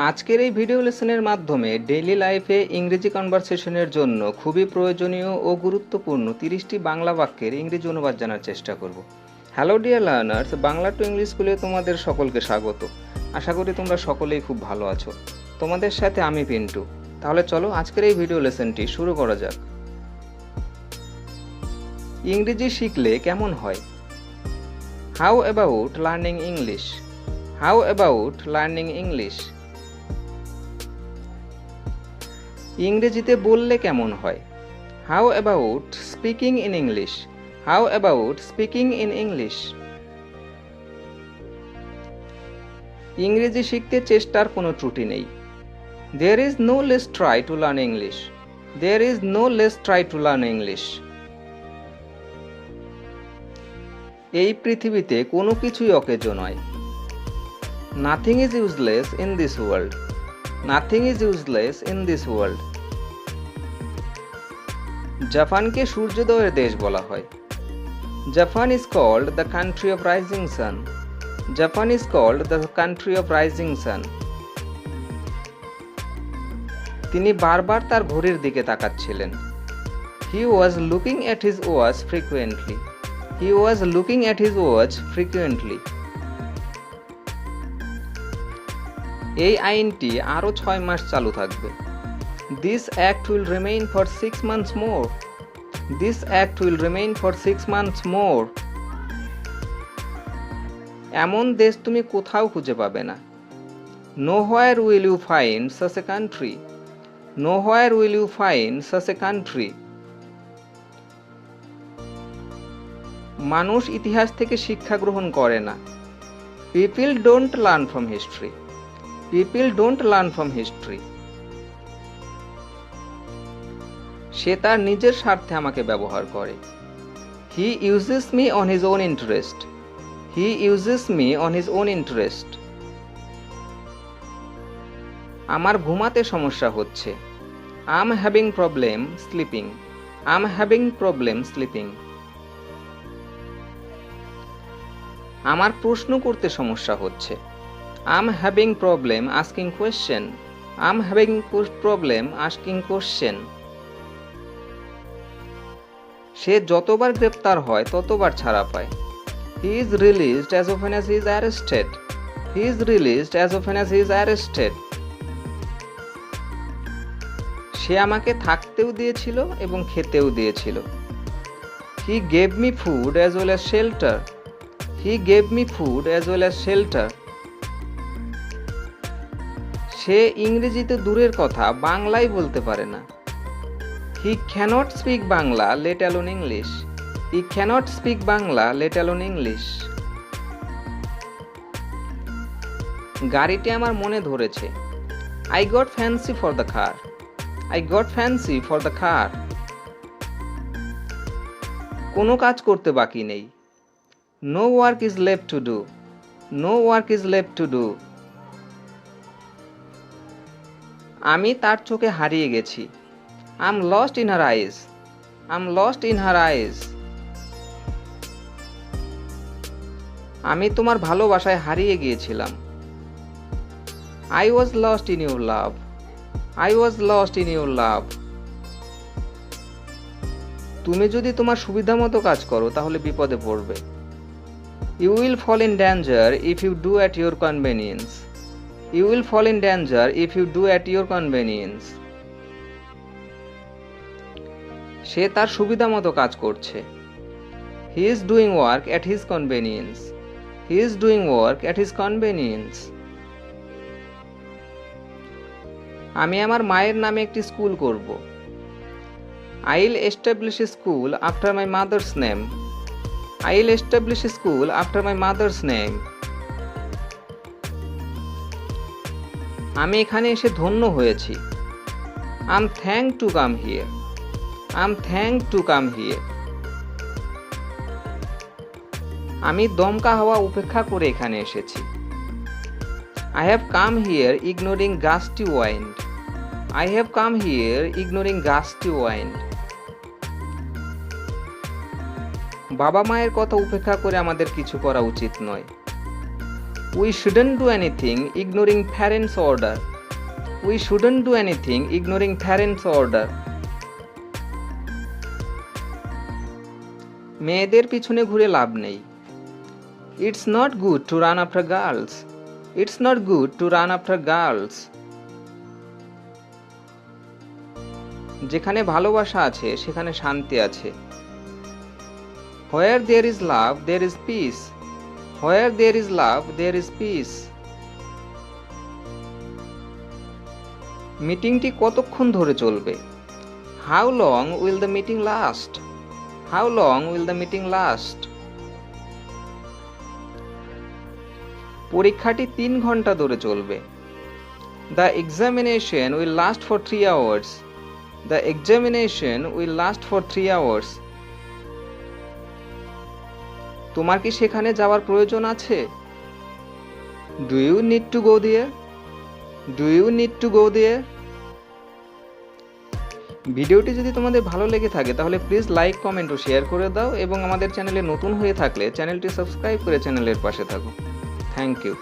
আজকের এই ভিডিও লেসনের মাধ্যমে ডেইলি লাইফে ইংরেজি কনভারসেশনের জন্য খুবই প্রয়োজনীয় ও গুরুত্বপূর্ণ 30টি বাংলা বাক্যের ইংরেজি অনুবাদ জানার চেষ্টা করব। Hello dear learners, Bangla to English স্কুলে তোমাদের সকলকে স্বাগত। আশা করি তোমরা সকলেই খুব ভালো আছো। তোমাদের সাথে আমি পিন্টু। তাহলে চলো আজকের এই ভিডিও লেসনটি শুরু করা যাক। ইংরেজি শিখলে কেমন হয়? How about learning English? How about learning English? ইংরেজিতে বললে কেমন হয়? How about speaking in English? How about speaking in English? ইংরেজি শিখতে চেষ্টার কোনো ত্রুটি নেই। There is no less try to learn English. There is no less try to learn English. এই পৃথিবীতে কোনো কিছুই অকেজ নয়। Nothing is useless in this world. Nothing is useless in this world. জাপানকে সূর্যোদয়ের দেশ বলা হয়। Japan is called the country of rising sun. Japan is called the country of rising sun. তিনি বারবার তার ঘড়ির দিকে তাকাচ্ছিলেন। He was looking at his watch frequently. He was looking at his watch frequently. এই আইনটি আরও 6 মাস চালু থাকবে। This act will remain for 6 months more. This act will remain for 6 months more. এমন দেশ তুমি কোথাও খুঁজে পাবে না। Nowhere will you find such a country. Nowhere will you find such a country. মানুষ ইতিহাস থেকে শিক্ষা গ্রহণ করে না। People don't learn from history. People don't learn from history. সে তার নিজের স্বার্থে আমাকে ব্যবহার করে। He uses me on his own interest. He uses me on his own interest. আমার ঘুমাতে সমস্যা হচ্ছে। I'm having problem sleeping. I'm having problem sleeping. আমার প্রশ্ন করতে সমস্যা হচ্ছে। I'm having problem asking question. I'm having problem asking question. সে যতবার গ্রেপ্তার হয় ততবার ছাড়া পায়। He is released as often as he is arrested. He is released as often as he is arrested. সে আমাকে থাকতেও দিয়েছিল এবং খেতেও দিয়েছিল। He gave me food as well as shelter. He gave me food as well as shelter. সে ইংরেজিতে দূরের কথা বাংলাই বলতে পারে না। He cannot speak Bangla, let alone English. He cannot speak Bangla, let alone English. গাড়িটি আমার মনে ধরেছে। I got fancy for the car. I got fancy for the car. কোনো কাজ করতে বাকি নেই। No work is left to do. No work is left to do. আমি তার চোখে হারিয়ে গেছি। I'm lost in her eyes. I'm lost in her eyes. আমি তোমার ভালোবাসায় হারিয়ে গিয়েছিলাম। I was lost in your love. I was lost in your love. তুমি যদি তোমার সুবিধামতো কাজ করো তাহলে বিপদে পড়বে। You will fall in danger if you do at your convenience. You will fall in danger if you do at your convenience. সে তার সুবিধামতো কাজ করছে। He is doing work at his convenience. He is doing work at his convenience. আমি আমার মায়ের নামে একটি school করব। I'll establish a school after my mother's name. I'll establish a school after my mother's name. আমি এখানে এসে ধন্য হয়েছি। I'm thanked to come here. I'm thanked to come here. আমি দমকা হাওয়া উপেক্ষা করে এখানে এসেছি। I have come here ignoring gusty wind. I have come here ignoring gusty wind. বাবা মায়ের কথা উপেক্ষা করে আমাদের কিছু করা উচিত নয়। We shouldn't do anything ignoring parents' order. We shouldn't do anything ignoring parents' order. মেয়েদের পিছনে ঘুরে লাভ নেই। It's not good to run after girls. It's not good to run after girls. যেখানে ভালোবাসা আছে সেখানে শান্তি আছে। Where there is love, there is peace. Where there is love, there is peace. মিটিংটি কতক্ষণ ধরে চলবে? How long will the meeting last? How long will the meeting last? পরীক্ষাটি 3 ঘন্টা ধরে চলবে। The examination will last for 3 hours. The examination will last for 3 hours. তোমার কি সেখানে যাওয়ার প্রয়োজন আছে? Do you need to go there? Do you need to go there? ভিডিওটি যদি তোমাদের ভালো লেগে থাকে তাহলে প্লিজ লাইক, কমেন্ট ও শেয়ার করে দাও এবং আমাদের চ্যানেলে নতুন হয়ে থাকলে চ্যানেলটি সাবস্ক্রাইব করে চ্যানেলের পাশে থাকো। Thank you.